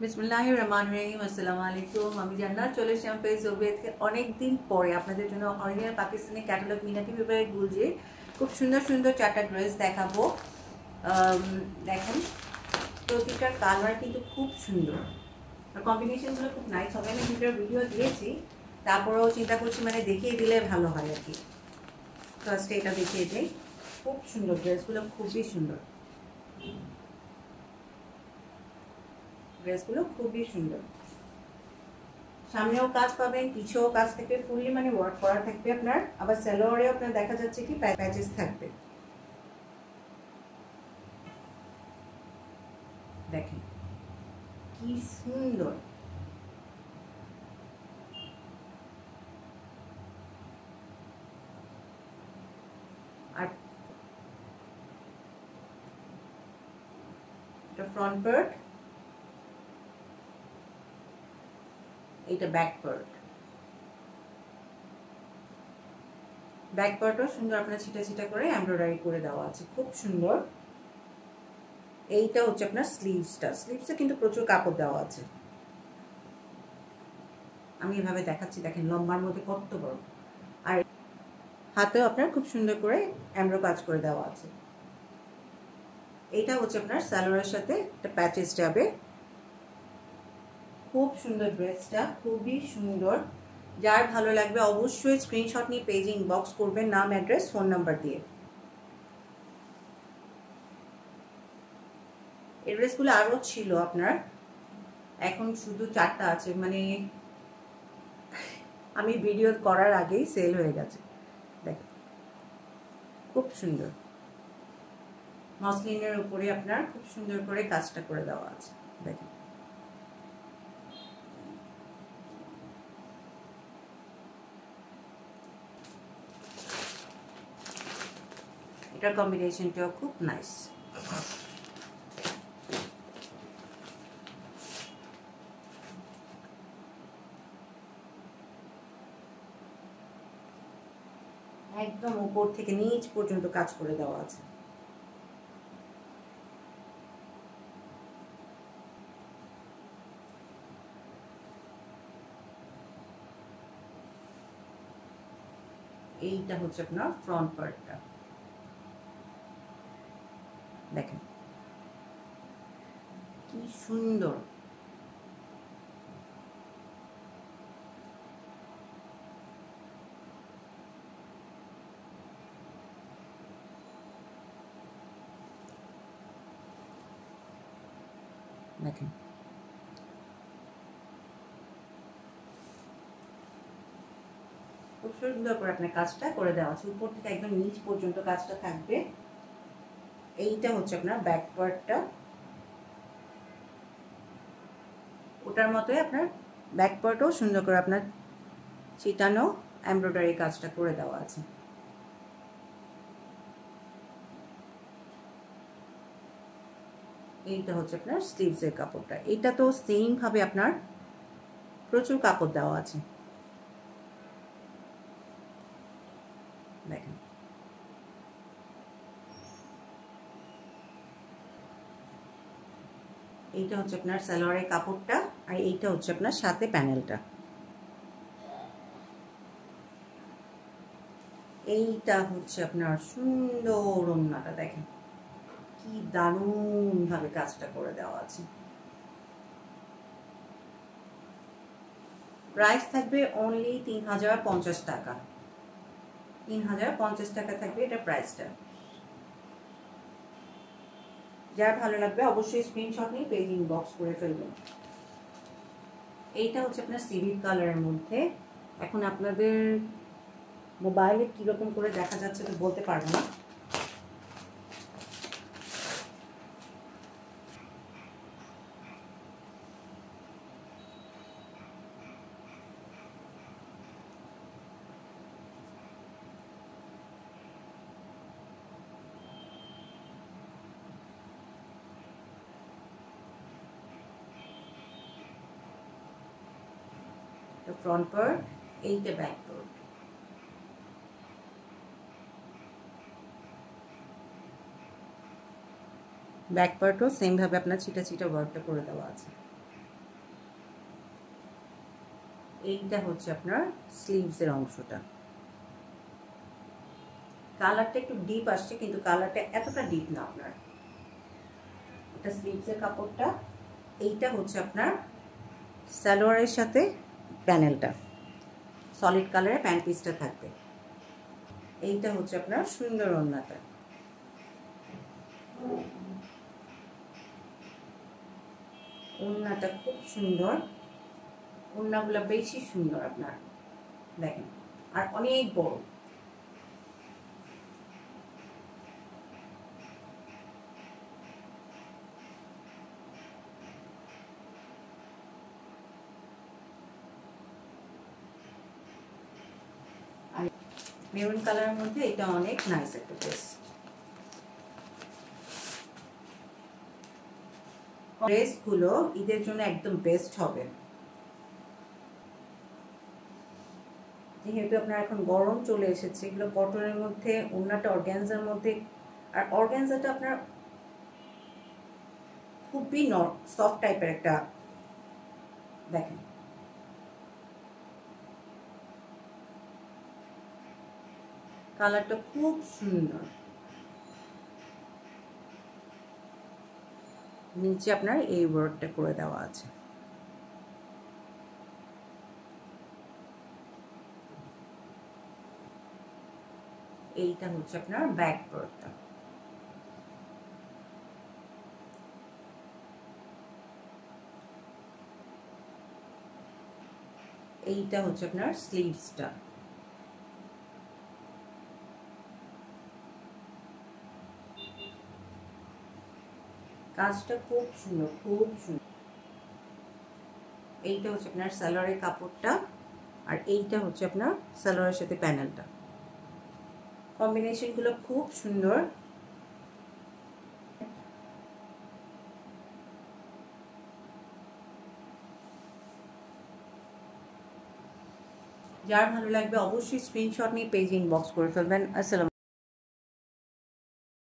বিসমিল্লাহির রহমানির রহিম। আসসালামু আলাইকুম। আমি জান্নাত চলে এসেছি পেজ জোবেদ থেকে অনেকদিন পরে আপনাদের জন্য অরিজিনাল পাকিস্তানি ক্যাটালগ মিনাটি ফেভারিট গুলজির খুব সুন্দর সুন্দর চারটা ড্রেস দেখাবো। দেখেন প্রতিটার কালার কিন্তু খুব সুন্দর আর কম্বিনেশনগুলো খুব নাইস হবে। আমি ভিডিও দিয়েছি, তারপরেও চিন্তা করছি মানে দেখিয়ে দিলে ভালো হয় আর কি। ফার্স্টে এটা দেখিয়ে দিই। খুব সুন্দর ড্রেসগুলো, খুবই সুন্দর ড্রেসগুলো, খুবই সুন্দর। সামনেও কাজ পাবেন, পিছেও কাজ থাকবে, ফুললি মানে ওয়ার্ক করা থাকবে আপনার। আবার সালোয়ারেও আপনার দেখা যাচ্ছে কি প্যাচেস থাকবে। দেখেন কি সুন্দর। আর এটা ফ্রন্ট পার্ট, এইটা ব্যাক পার্ট। ব্যাক পার্টও সুন্দর, আপনার ছিটা ছিটা করে এমব্রয়ডারি করে দেওয়া আছে, খুব সুন্দর। এইটা হচ্ছে আপনার স্লিভসে কিন্তু প্রচুর কাপড় দেওয়া আছে। আমি এভাবে দেখাচ্ছি, দেখেন লম্বার মধ্যে কত বড়। আর হাতেও আপনার খুব সুন্দর করে এমব্রয় কাজ করে দেওয়া আছে। এইটা হচ্ছে আপনার সালোয়ারের সাথে একটা প্যাচেস যাবে। খুব সুন্দর ড্রেসটা, খুবই সুন্দর। যার ভালো লাগবে অবশ্যই স্ক্রিনশট নিয়ে পেজে ইনবক্স করবেন, নাম, অ্যাড্রেস, ফোন নাম্বার দিয়ে। এই ড্রেসগুলো আরও ছিল আপনার, এখন শুধু চারটা আছে। মানে আমি ভিডিও করার আগেই সেল হয়ে গেছে। দেখ খুব সুন্দর মসলিনের উপরে আপনার খুব সুন্দর করে কাজটা করে দেওয়া আছে। দেখেন এটার কম্বিনেশনটাও খুব নাইস। একদম উপর থেকে নিচ পর্যন্ত কাজ করে দেওয়া আছে। এইটা হচ্ছে আপনার ফ্রন্ট পার্টটা। দেখেন কি সুন্দর। দেখেন খুব সুন্দর করে আপনার কাজটা করে দেওয়া আছে, উপর থেকে একদম নিচ পর্যন্ত কাজটা থাকবে। এইটা হচ্ছে আপনার ব্যাক পার্টটা, ওটার মতোই আপনার ব্যাক পার্টও সুন্দর করে আপনার ছিটানো এমব্রয়ডারি কাজটা করে দেওয়া আছে। এইটা হচ্ছে আপনার স্লিভসের কাপড়টা। এইটা তো সেম ভাবে আপনার প্রচুর কাপড় দেওয়া আছে। দেখেন এইটা হচ্ছে আপনার সালোয়ারের কাপড়টা, আর এইটা হচ্ছে আপনার সাথে প্যানেলটা। এইটা হচ্ছে আপনার সুন্দর ওড়নাটা। দেখেন কি দারুণ ভাবে কাজটা করে দেওয়া আছে। প্রাইস থাকবে অনলি ৩০৫০ টাকা। ৩০৫০ টাকা থাকবে এটা প্রাইসটা। যার ভালো লাগবে অবশ্যই স্ক্রিনশট নিয়ে পেজ ইনবক্স করে ফেলবেন। এইটা হচ্ছে আপনার সিভিট কালারের মধ্যে। এখন আপনাদের মোবাইলে কীরকম করে দেখা যাচ্ছে তো বলতে পারবো না। ফ্রন্ট পার্ট, এইটা ব্যাক পার্ট। ব্যাক পার্টও সেম ভাবে আপনার ছিটা ছিটা ওয়ার্কটা করে দেওয়া আছে। এইটা হচ্ছে আপনার স্লিভসের অংশটা। কালারটা একটু ডিপ আসছে, কিন্তু কালারটা এতটা ডিপ না আপনার। এটা স্লিভসের কাপড়টা। এইটা হচ্ছে আপনার সালোয়ারের সাথে প্যানেলটা, সলিড কালারের প্যান্ট পিসটা থাকবে। এইটা হচ্ছে আপনার সুন্দর ওড়নাটা। ওড়নাটা খুব সুন্দর, ওড়নাগুলো বেশি সুন্দর আপনার দেখেন, আর অনেক বড়। আর মেরুন কালারের মধ্যে এটা অনেক নাইস একটা ড্রেস। ড্রেসগুলো ঈদের জন্য একদম বেস্ট হবে, যেহেতু আপনার এখন গরম চলে এসেছে। এগুলো কটনের মধ্যে, ওড়নাটা অর্গানজার মধ্যে, আর অর্গানজাটা আপনার খুবই সফট টাইপের একটা, দেখেন কালারটা খুব সুন্দর। নিচে আপনার এই ওয়ার্কটা করে দেওয়া আছে। এইটা হচ্ছে আপনার ব্যাক পার্টটা। এইটা হচ্ছে আপনার স্লিভসটা। কাজটা খুব সুন্দর, খুব সুন্দর। এইটা হচ্ছে আপনার সালোয়ারের কাপড়টা, আর এইটা হচ্ছে আপনার সালোয়ারের সাথে প্যানেলটা। কম্বিনেশনগুলো খুব সুন্দর। যার ভালো লাগবে অবশ্যই স্ক্রিনশট নিয়ে পেজ ইনবক্স করে ফেলবেন। আসসালাম।